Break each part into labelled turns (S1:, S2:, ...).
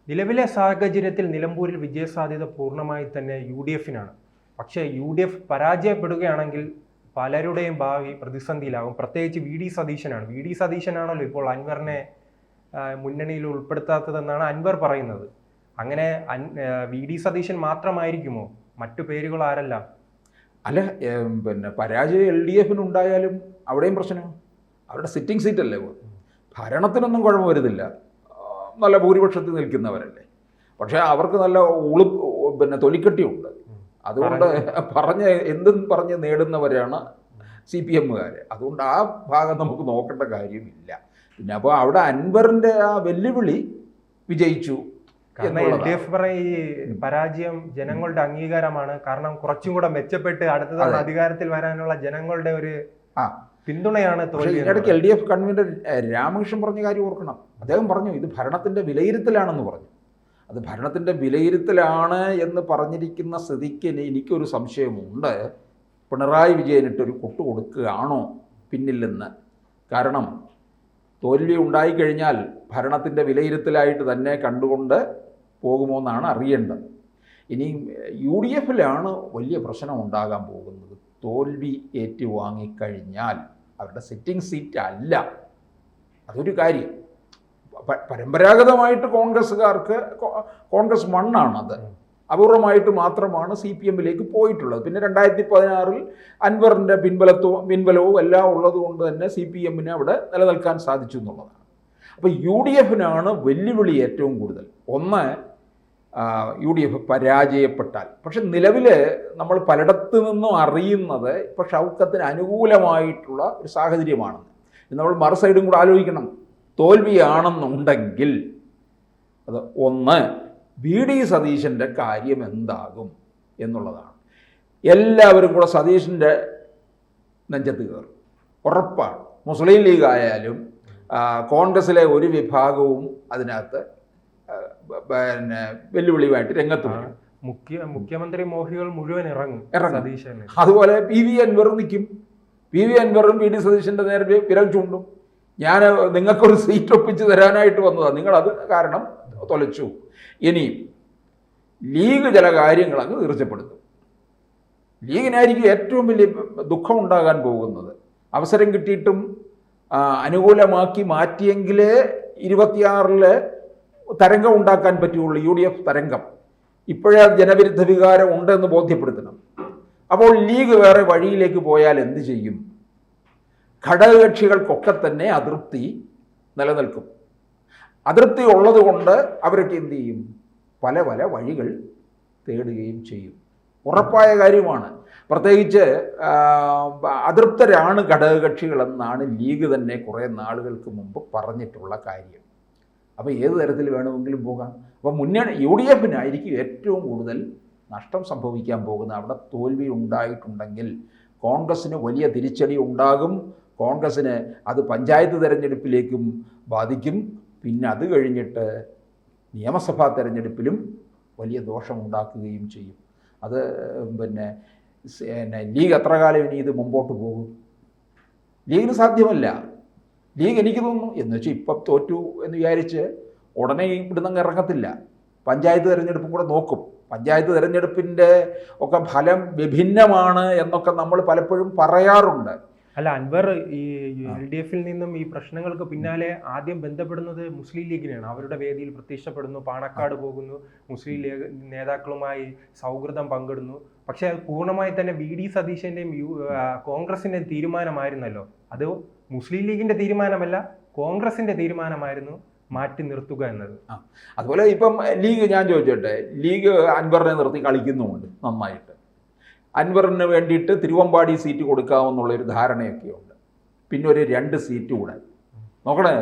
S1: നിലവിലെ സാഹചര്യത്തിൽ നിലമ്പൂരിൽ വിജയസാധ്യത പൂർണ്ണമായി തന്നെ UDF-നാണ്. പക്ഷേ UDF പരാജയപ്പെടുകയാണെങ്കിൽ പലരുടെയും ഭാവി പ്രതിസന്ധിയിലാകും. പ്രത്യേകിച്ച് VD സതീശനാണ്. VD സതീശനാണല്ലോ ഇപ്പോൾ അൻവറിനെ മുന്നണിയിൽ ഉൾപ്പെടുത്താത്തതെന്നാണ് അൻവർ പറയുന്നത്. അങ്ങനെ VD സതീശൻ മാത്രമായിരിക്കുമോ? മറ്റു പേരുകൾ ആരല്ല?
S2: അല്ല, പിന്നെ പരാജയം LDF-നുണ്ടായാലും അവിടെയും പ്രശ്നമാണ്. അവരുടെ സിറ്റിംഗ് സീറ്റല്ലേ. ഭരണത്തിനൊന്നും കുഴപ്പം വരുന്നില്ല, നല്ല ഭൂരിപക്ഷത്തിൽ നിൽക്കുന്നവരല്ലേ. പക്ഷേ അവർക്ക് നല്ല പിന്നെ തൊലിക്കെട്ടിയുണ്ട്. അതുകൊണ്ട് എന്തും പറഞ്ഞ് നേടുന്നവരാണ് CPM-കാർ. അതുകൊണ്ട് ആ ഭാഗം നമുക്ക് നോക്കേണ്ട കാര്യമില്ല. പിന്നെ അപ്പോൾ അവിടെ അൻവറിൻ്റെ ആ വെല്ലുവിളി വിജയിച്ചു.
S1: LDF ഈ പരാജയം ജനങ്ങളുടെ അംഗീകാരമാണ്. കാരണം കുറച്ചും കൂടെ മെച്ചപ്പെട്ട് അടുത്ത തവണ അധികാരത്തിൽ വരാനുള്ള ജനങ്ങളുടെ ഒരു പിന്തുണയാണ്.
S2: ഇടയ്ക്ക് LDF കൺവീനർ രാമകൃഷ്ണൻ പറഞ്ഞ കാര്യം ഓർക്കണം. അദ്ദേഹം പറഞ്ഞു ഇത് ഭരണത്തിൻ്റെ വിലയിരുത്തലാണെന്ന് പറഞ്ഞു. അത് ഭരണത്തിൻ്റെ വിലയിരുത്തലാണ് എന്ന് പറഞ്ഞിരിക്കുന്ന സ്ഥിതിക്ക് എനിക്കൊരു സംശയമുണ്ട്, പിണറായി വിജയനിട്ടൊരു കൊട്ടു കൊടുക്കുകയാണോ പിന്നില്ലെന്ന്. കാരണം തോൽവി ഉണ്ടായിക്കഴിഞ്ഞാൽ ഭരണത്തിൻ്റെ വിലയിരുത്തലായിട്ട് തന്നെ കണ്ടുകൊണ്ട് പോകുമോ എന്നാണ് അറിയേണ്ടത്. ഇനി UDF-ലാണ് വലിയ പ്രശ്നം ഉണ്ടാകാൻ പോകുന്നത്. തോൽവി ഏറ്റുവാങ്ങിക്കഴിഞ്ഞാൽ അവരുടെ സിറ്റിംഗ് സീറ്റ് അല്ല, അതൊരു കാര്യം. പരമ്പരാഗതമായിട്ട് കോൺഗ്രസ് മണ്ണാണത്. അപൂർവമായിട്ട് മാത്രമാണ് CPM-ലേക്ക് പോയിട്ടുള്ളത്. പിന്നെ 2016 അൻവറിൻ്റെ പിൻബലവും എല്ലാം ഉള്ളത് കൊണ്ട് തന്നെ CPM-ന് അവിടെ നിലനിൽക്കാൻ സാധിച്ചു എന്നുള്ളതാണ്. അപ്പോൾ UDF-നാണ് വെല്ലുവിളി ഏറ്റവും കൂടുതൽ. ഒന്ന്, UDF പരാജയപ്പെട്ടാൽ. പക്ഷെ നിലവിൽ നമ്മൾ പലയിടത്തു നിന്നും അറിയുന്നത് ഇപ്പോൾ ഷൗക്കത്തിന് അനുകൂലമായിട്ടുള്ള ഒരു സാഹചര്യമാണെന്ന്. നമ്മൾ മറു സൈഡും കൂടെ ആലോചിക്കണം. തോൽവിയാണെന്നുണ്ടെങ്കിൽ അത് ഒന്ന്, VD സതീശൻ്റെ കാര്യം എന്താകും എന്നുള്ളതാണ്. എല്ലാവരും കൂടെ സതീശൻ്റെ നെഞ്ചത്ത് കയറും, ഉറപ്പാണ്. മുസ്ലിം ലീഗ് ആയാലും കോൺഗ്രസിലെ ഒരു വിഭാഗവും അതിനകത്ത് പിന്നെ വെല്ലുവിളിയുമായിട്ട് രംഗത്ത് വരും.
S1: മുഖ്യമന്ത്രി മോഹികൾ മുഴുവൻ ഇറങ്ങും.
S2: അതുപോലെ PV അൻവർ നിൽക്കും. PV അൻവറും VD സതീശൻ്റെ നേരെ വിരൽ ചൂണ്ടും. ഞാൻ നിങ്ങൾക്കൊരു സീറ്റ് ഒപ്പിച്ച് തരാനായിട്ട് വന്നതാണ്, നിങ്ങളത് കാരണം തൊലച്ചു. ഇനി ലീഗ് ചില കാര്യങ്ങൾ അങ്ങ് തീർച്ചപ്പെടുത്തും. ലീഗിനായിരിക്കും ഏറ്റവും വലിയ ദുഃഖം ഉണ്ടാകാൻ പോകുന്നത്. അവസരം കിട്ടിയിട്ടും അനുകൂലമാക്കി മാറ്റിയെങ്കിലേ 26 തരംഗം ഉണ്ടാക്കാൻ പറ്റുള്ളൂ. UDF തരംഗം ഇപ്പോഴേ ജനവിരുദ്ധ വികാരം ഉണ്ടെന്ന് ബോധ്യപ്പെടുത്തണം. അപ്പോൾ ലീഗ് വേറെ വഴിയിലേക്ക് പോയാൽ എന്ത് ചെയ്യും? ഘടകകക്ഷികൾക്കൊക്കെ തന്നെ അതൃപ്തി നിലനിൽക്കും. അതൃപ്തി ഉള്ളത് കൊണ്ട് അവരൊക്കെ എന്ത് ചെയ്യും? പല പല വഴികൾ തേടുകയും ചെയ്യും. ഉറപ്പായ കാര്യമാണ്. പ്രത്യേകിച്ച് അതൃപ്തരാണ് ഘടകകക്ഷികളെന്നാണ് ലീഗ് തന്നെ കുറേ നാളുകൾക്ക് മുമ്പ് പറഞ്ഞിട്ടുള്ള കാര്യം. അപ്പോൾ ഏത് തരത്തിൽ വേണമെങ്കിലും പോകാം. അപ്പോൾ UDF-നായിരിക്കും ഏറ്റവും കൂടുതൽ നഷ്ടം സംഭവിക്കാൻ പോകുന്നത്. അവിടെ തോൽവി ഉണ്ടായിട്ടുണ്ടെങ്കിൽ കോൺഗ്രസ്സിന് വലിയ തിരിച്ചടി ഉണ്ടാകും. കോൺഗ്രസ്സിന് അത് പഞ്ചായത്ത് തെരഞ്ഞെടുപ്പിലേക്കും ബാധിക്കും. പിന്നെ അത് കഴിഞ്ഞിട്ട് നിയമസഭാ തെരഞ്ഞെടുപ്പിലും വലിയ ദോഷമുണ്ടാക്കുകയും ചെയ്യും. അത് പിന്നെ ലീഗ് എത്ര കാലം ഇനി ഇത് മുമ്പോട്ട് പോകും? ലീഗിന് സാധ്യമല്ല. ലീഗ് എനിക്ക് തോന്നുന്നു എന്ന് വെച്ചാൽ ഇപ്പം തോറ്റു എന്ന് വിചാരിച്ച് ഉടനെ ഇവിടുന്ന് ഇറങ്ങത്തില്ല. പഞ്ചായത്ത് തെരഞ്ഞെടുപ്പും കൂടെ നോക്കും. പഞ്ചായത്ത് തെരഞ്ഞെടുപ്പിൻ്റെ ഒക്കെ ഫലം വിഭിന്നമാണ് എന്നൊക്കെ നമ്മൾ പലപ്പോഴും പറയാറുണ്ട്.
S1: അല്ല, അൻവർ ഈ LDF-ൽ നിന്നും ഈ പ്രശ്നങ്ങൾക്ക് പിന്നാലെ ആദ്യം ബന്ധപ്പെടുന്നത് മുസ്ലിം ലീഗിനെയാണ്. അവരുടെ വേദിയിൽ പ്രത്യക്ഷപ്പെടുന്നു, പാണക്കാട് പോകുന്നു, മുസ്ലിം ലീഗ് നേതാക്കളുമായി സൗഹൃദം പങ്കിടുന്നു. പക്ഷെ പൂർണ്ണമായി തന്നെ VD സതീശൻ്റെയും കോൺഗ്രസിൻ്റെയും തീരുമാനമായിരുന്നല്ലോ. അത് മുസ്ലിം ലീഗിൻ്റെ തീരുമാനമല്ല, കോൺഗ്രസിൻ്റെ തീരുമാനമായിരുന്നു മാറ്റി നിർത്തുക എന്നത്.
S2: അതുപോലെ ഇപ്പം ലീഗ്, ഞാൻ ചോദിച്ചോട്ടെ, ലീഗ് അൻവറിനെ നിർത്തി കളിക്കുന്നുമുണ്ട് നന്നായിട്ട്. അൻവറിന് വേണ്ടിയിട്ട് തിരുവമ്പാടി സീറ്റ് കൊടുക്കാമെന്നുള്ളൊരു ധാരണയൊക്കെയുണ്ട്. പിന്നെ ഒരു 2 സീറ്റ് കൂടെ നോക്കണേ.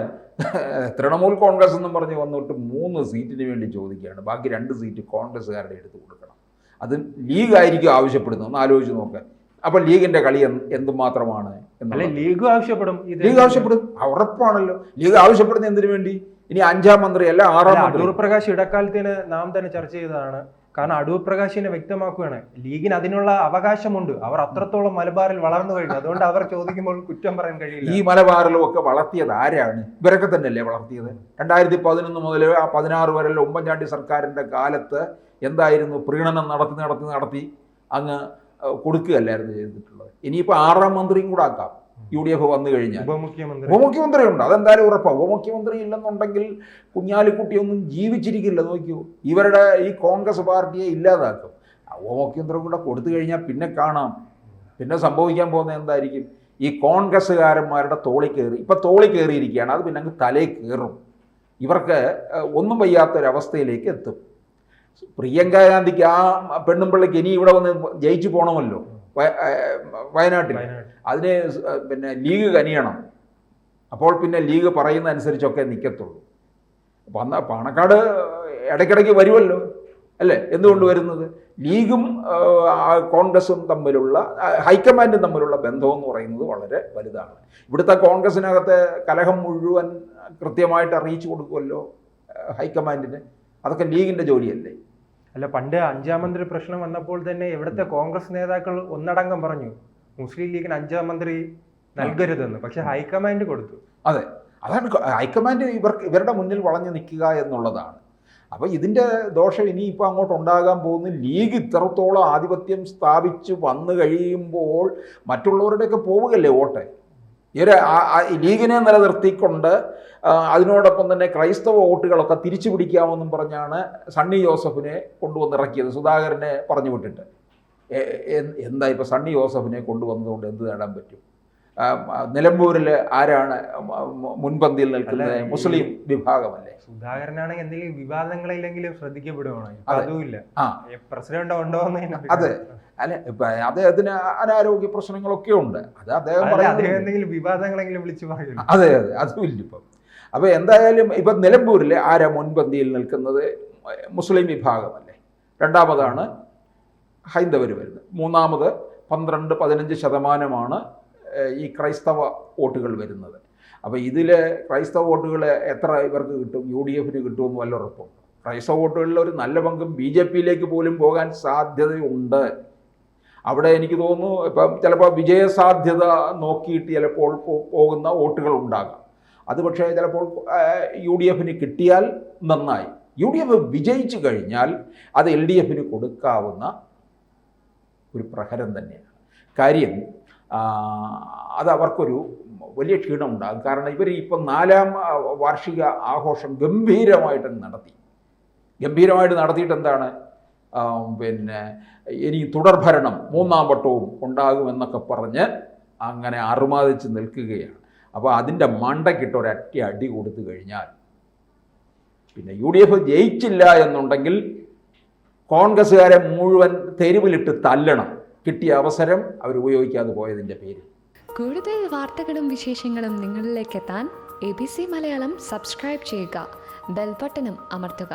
S2: തൃണമൂൽ കോൺഗ്രസ് എന്നും പറഞ്ഞ് വന്നിട്ട് 3 സീറ്റിന് വേണ്ടി ചോദിക്കുകയാണ്. ബാക്കി 2 സീറ്റ് കോൺഗ്രസ്സുകാരുടെ എടുത്ത് കൊടുക്കണം. അത് ലീഗായിരിക്കും ആവശ്യപ്പെടുന്നത്. ഒന്ന് ആലോചിച്ച് നോക്കാൻ. അപ്പോൾ ലീഗിൻ്റെ കളി എന്തുമാത്രമാണ് എന്നല്ല.
S1: ലീഗ് ആവശ്യപ്പെടും,
S2: ഉറപ്പാണല്ലോ. ലീഗ് ആവശ്യപ്പെടുന്നത് എന്തിനു വേണ്ടി? ഇനി 5ാം മന്ത്രി അല്ല 6ാം മന്ത്രി.
S1: അടൂർ പ്രകാശ് ഇടക്കാലത്തിന് നാം തന്നെ ചർച്ച ചെയ്തതാണ്. കാരണം അടൂർ പ്രകാശിനെ വ്യക്തമാക്കുകയാണ്, ലീഗിന് അതിനുള്ള അവകാശമുണ്ട്, അവർ അത്രത്തോളം മലബാറിൽ വളർന്നു കഴിഞ്ഞു, അതുകൊണ്ട് അവർ ചോദിക്കുമ്പോൾ കുറ്റം പറയാൻ കഴിയില്ല.
S2: ഈ മലബാറിലും ഒക്കെ വളർത്തിയത് ആരാണ്? ഇവരൊക്കെ തന്നെയല്ലേ വളർത്തിയത്? 2011 മുതൽ 16 വരെ ഉമ്മൻചാണ്ടി സർക്കാരിൻ്റെ കാലത്ത് എന്തായിരുന്നു? പ്രീണനം നടത്തി അങ്ങ് കൊടുക്കുകയല്ലായിരുന്നു ചെയ്തിട്ടുള്ളത്. ഇനിയിപ്പോൾ 6ാം മന്ത്രിയും കൂടെ ആക്കാം UDF വന്നു കഴിഞ്ഞാൽ. ഉപമുഖ്യമന്ത്രി ഉണ്ട്, അതെന്തായാലും ഉറപ്പാണ്. ഉപമുഖ്യമന്ത്രി ഇല്ലെന്നുണ്ടെങ്കിൽ കുഞ്ഞാലിക്കുട്ടിയൊന്നും ജീവിച്ചിരിക്കില്ല. നോക്കൂ, ഇവരുടെ ഈ കോൺഗ്രസ് പാർട്ടിയെ ഇല്ലാതാക്കും. ഉപമുഖ്യമന്ത്രി കൂടെ കൊടുത്തു കഴിഞ്ഞാൽ പിന്നെ കാണാം, പിന്നെ സംഭവിക്കാൻ പോകുന്നത് എന്തായിരിക്കും? ഈ കോൺഗ്രസ്സുകാരന്മാരുടെ തോളി കയറിയിരിക്കുകയാണ്, അത് പിന്നെ അങ്ങ് തലയിൽ കയറും. ഇവർക്ക് ഒന്നും വയ്യാത്തൊരവസ്ഥയിലേക്ക് എത്തും. പ്രിയങ്ക ഗാന്ധിക്ക് ആ പെണ്ണുമ്പിള്ളയ്ക്ക് ഇനി ഇവിടെ വന്ന് ജയിച്ചു പോകണമല്ലോ വയനാട്ടിൽ. അതിന് പിന്നെ ലീഗ് കനിയണം. അപ്പോൾ പിന്നെ ലീഗ് പറയുന്ന അനുസരിച്ചൊക്കെ നിൽക്കത്തുള്ളൂ. പാണക്കാട് ഇടയ്ക്കിടയ്ക്ക് വരുമല്ലോ അല്ലേ? എന്തുകൊണ്ട് വരുന്നത്? ലീഗും കോൺഗ്രസും തമ്മിലുള്ള ഹൈക്കമാൻഡും തമ്മിലുള്ള ബന്ധമെന്ന് പറയുന്നത് വളരെ വലുതാണ്. ഇവിടുത്തെ കോൺഗ്രസിനകത്തെ കലഹം മുഴുവൻ കൃത്യമായിട്ട് അറിയിച്ചു കൊടുക്കുമല്ലോ ഹൈക്കമാൻഡിന്. അതൊക്കെ ലീഗിൻ്റെ ജോലിയല്ലേ?
S1: അല്ല, പണ്ട് 5ാം മന്ത്രി പ്രശ്നം വന്നപ്പോൾ തന്നെ ഇവിടുത്തെ കോൺഗ്രസ് നേതാക്കൾ ഒന്നടങ്കം പറഞ്ഞു മുസ്ലിം ലീഗിന് 5ാം മന്ത്രി നൽകരുതെന്ന്. പക്ഷെ ഹൈക്കമാൻഡ് കൊടുത്തു.
S2: അതെ, അതാണ് ഹൈക്കമാൻഡ് ഇവരുടെ മുന്നിൽ വളഞ്ഞു നിൽക്കുക എന്നുള്ളതാണ്. അപ്പോൾ ഇതിൻ്റെ ദോഷം ഇനിയിപ്പോൾ അങ്ങോട്ട് ഉണ്ടാകാൻ പോകുന്ന ലീഗ് ഇത്രത്തോളം ആധിപത്യം സ്ഥാപിച്ച് വന്നു കഴിയുമ്പോൾ മറ്റുള്ളവരുടെയൊക്കെ പോവുകയല്ലേ വോട്ട്. ഇവരെ ലീഗിനെ നിലനിർത്തിക്കൊണ്ട് അതിനോടൊപ്പം തന്നെ ക്രൈസ്തവ വോട്ടുകളൊക്കെ തിരിച്ചു പിടിക്കാമെന്നും പറഞ്ഞാണ് സണ്ണി ജോസഫിനെ കൊണ്ടുവന്നിറക്കിയത്, സുധാകരനെ പറഞ്ഞു വിട്ടിട്ട്. എന്താ ഇപ്പോൾ സണ്ണി ജോസഫിനെ കൊണ്ടുവന്നതുകൊണ്ട് എന്ത് നേടാൻ പറ്റും? നിലമ്പൂരിൽ ആരാണ് മുൻപന്തിയിൽ നിൽക്കുന്നത്? മുസ്ലിം വിഭാഗമല്ലേ.
S1: സുധാകരനാണെങ്കിൽ എന്തെങ്കിലും വിവാദങ്ങളില്ലെങ്കിലും ശ്രദ്ധിക്കപ്പെടുവാണ്. അതുമില്ല. പ്രസിഡന്റ് ഉണ്ടോ?
S2: അതെ, അല്ലെ, അദ്ദേഹത്തിന് അനാരോഗ്യ പ്രശ്നങ്ങളൊക്കെ ഉണ്ട്. അത് അദ്ദേഹം
S1: എന്തെങ്കിലും വിവാദങ്ങളെങ്കിലും വിളിച്ചു പറയും.
S2: അതെ അതെ, അതുമില്ല ഇപ്പം. അപ്പോൾ എന്തായാലും ഇപ്പം നിലമ്പൂരിൽ ആരാ മുൻപന്തിയിൽ നിൽക്കുന്നത്? മുസ്ലിം വിഭാഗമല്ലേ. രണ്ടാമതാണ് ഹൈന്ദവർ വരുന്നത്. മൂന്നാമത് 12-15% ഈ ക്രൈസ്തവ വോട്ടുകൾ വരുന്നത്. അപ്പോൾ ഇതിൽ ക്രൈസ്തവ വോട്ടുകൾ എത്ര ഇവർക്ക് കിട്ടും? UDFന് കിട്ടുമെന്ന് വല്ല ഉറപ്പുണ്ട്? ക്രൈസ്തവ വോട്ടുകളിൽ ഒരു നല്ല പങ്കും BJPയിലേക്ക് പോലും പോകാൻ സാധ്യതയുണ്ട്. അവിടെ എനിക്ക് തോന്നുന്നു ഇപ്പം ചിലപ്പോൾ വിജയസാധ്യത നോക്കിയിട്ട് ചിലപ്പോൾ പോകുന്ന വോട്ടുകൾ ഉണ്ടാകാം. അത് പക്ഷേ ചിലപ്പോൾ UDFന് കിട്ടിയാൽ നന്നായി. UDF വിജയിച്ചു കഴിഞ്ഞാൽ അത് LDFന് കൊടുക്കാവുന്ന ഒരു പ്രഹരം തന്നെയാണ്. കാര്യം അത് അവർക്കൊരു വലിയ ക്ഷീണമുണ്ടാകും. കാരണം ഇവർ ഇപ്പം 4ാം വാർഷിക ആഘോഷം ഗംഭീരമായിട്ട് നടത്തിയിട്ട് എന്താണ്, പിന്നെ ഇനി തുടർഭരണം 3ാം വട്ടവും ഉണ്ടാകുമെന്നൊക്കെ പറഞ്ഞ് അങ്ങനെ അറുമാദിച്ച് നിൽക്കുകയാണ്. അപ്പോൾ അതിൻ്റെ മണ്ടക്കിട്ട് ഒരൊറ്റ അടി കൊടുത്തു കഴിഞ്ഞാൽ പിന്നെ UDF ജയിച്ചില്ല എന്നുണ്ടെങ്കിൽ കോൺഗ്രസ്സുകാരെ മുഴുവൻ തെരുവിലിട്ട് തല്ലണം. കിട്ടിയ അവസരം അവർ ഉപയോഗിക്കാതെ പോയതിൻ്റെ പേര്.
S3: കൂടുതൽ വാർത്തകളും വിശേഷങ്ങളും നിങ്ങളിലേക്ക് എത്താൻ ABC മലയാളം സബ്സ്ക്രൈബ് ചെയ്യുക, ബെൽ ബട്ടണും അമർത്തുക.